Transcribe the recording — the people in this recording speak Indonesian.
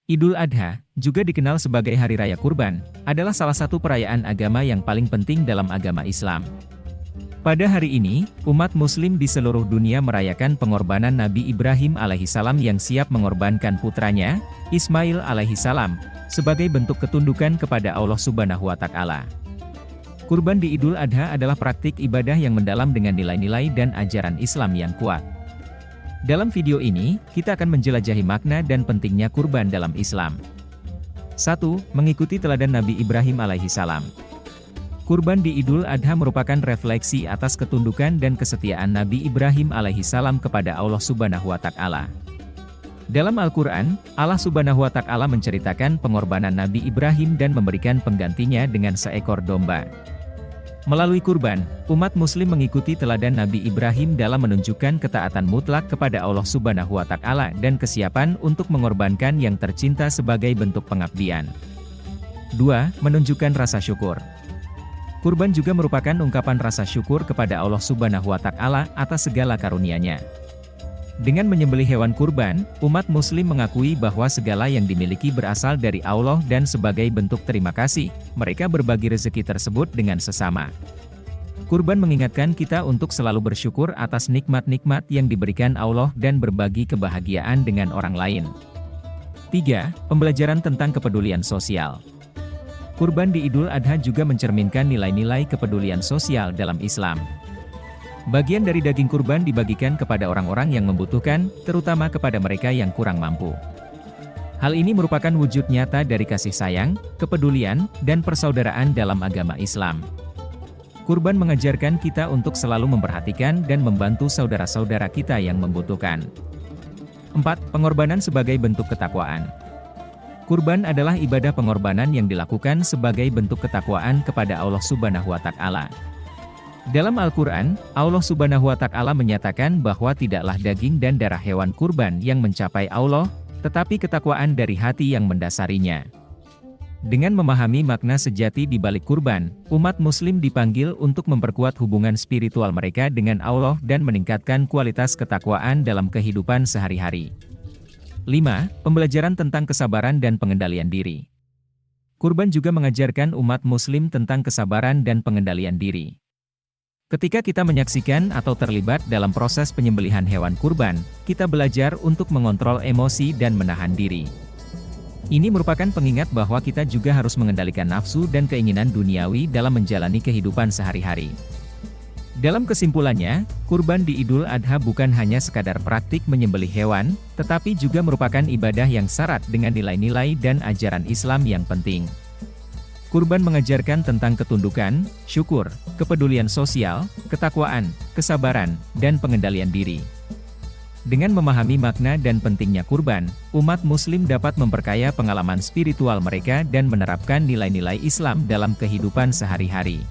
Idul Adha, juga dikenal sebagai Hari Raya Kurban, adalah salah satu perayaan agama yang paling penting dalam agama Islam. Pada hari ini, umat muslim di seluruh dunia merayakan pengorbanan Nabi Ibrahim alaihissalam yang siap mengorbankan putranya, Ismail alaihissalam, sebagai bentuk ketundukan kepada Allah Subhanahu wa Ta'ala. Kurban di Idul Adha adalah praktik ibadah yang mendalam dengan nilai-nilai dan ajaran Islam yang kuat. Dalam video ini, kita akan menjelajahi makna dan pentingnya kurban dalam Islam. 1. Mengikuti teladan Nabi Ibrahim alaihissalam. Kurban di Idul Adha merupakan refleksi atas ketundukan dan kesetiaan Nabi Ibrahim alaihissalam kepada Allah Subhanahu wa Ta'ala. Dalam Al-Quran, Allah Subhanahu wa Ta'ala menceritakan pengorbanan Nabi Ibrahim dan memberikan penggantinya dengan seekor domba. Melalui kurban, umat muslim mengikuti teladan Nabi Ibrahim dalam menunjukkan ketaatan mutlak kepada Allah Subhanahu wa Ta'ala dan kesiapan untuk mengorbankan yang tercinta sebagai bentuk pengabdian. 2. Menunjukkan rasa syukur. Kurban juga merupakan ungkapan rasa syukur kepada Allah Subhanahu wa Ta'ala atas segala karunia-Nya. Dengan menyembelih hewan kurban, umat muslim mengakui bahwa segala yang dimiliki berasal dari Allah dan sebagai bentuk terima kasih, mereka berbagi rezeki tersebut dengan sesama. Kurban mengingatkan kita untuk selalu bersyukur atas nikmat-nikmat yang diberikan Allah dan berbagi kebahagiaan dengan orang lain. 3. Pembelajaran tentang kepedulian sosial. Kurban di Idul Adha juga mencerminkan nilai-nilai kepedulian sosial dalam Islam. Bagian dari daging kurban dibagikan kepada orang-orang yang membutuhkan, terutama kepada mereka yang kurang mampu. Hal ini merupakan wujud nyata dari kasih sayang, kepedulian, dan persaudaraan dalam agama Islam. Kurban mengajarkan kita untuk selalu memperhatikan dan membantu saudara-saudara kita yang membutuhkan. 4. Pengorbanan sebagai bentuk ketakwaan. Kurban adalah ibadah pengorbanan yang dilakukan sebagai bentuk ketakwaan kepada Allah Subhanahu wa Ta'ala. Dalam Al-Quran, Allah Subhanahu wa Ta'ala menyatakan bahwa tidaklah daging dan darah hewan kurban yang mencapai Allah, tetapi ketakwaan dari hati yang mendasarinya. Dengan memahami makna sejati di balik kurban, umat muslim dipanggil untuk memperkuat hubungan spiritual mereka dengan Allah dan meningkatkan kualitas ketakwaan dalam kehidupan sehari-hari. 5. Pembelajaran tentang kesabaran dan pengendalian diri. Kurban juga mengajarkan umat muslim tentang kesabaran dan pengendalian diri. Ketika kita menyaksikan atau terlibat dalam proses penyembelihan hewan kurban, kita belajar untuk mengontrol emosi dan menahan diri. Ini merupakan pengingat bahwa kita juga harus mengendalikan nafsu dan keinginan duniawi dalam menjalani kehidupan sehari-hari. Dalam kesimpulannya, kurban di Idul Adha bukan hanya sekadar praktik menyembelih hewan, tetapi juga merupakan ibadah yang syarat dengan nilai-nilai dan ajaran Islam yang penting. Kurban mengajarkan tentang ketundukan, syukur, kepedulian sosial, ketakwaan, kesabaran, dan pengendalian diri. Dengan memahami makna dan pentingnya kurban, umat muslim dapat memperkaya pengalaman spiritual mereka dan menerapkan nilai-nilai Islam dalam kehidupan sehari-hari.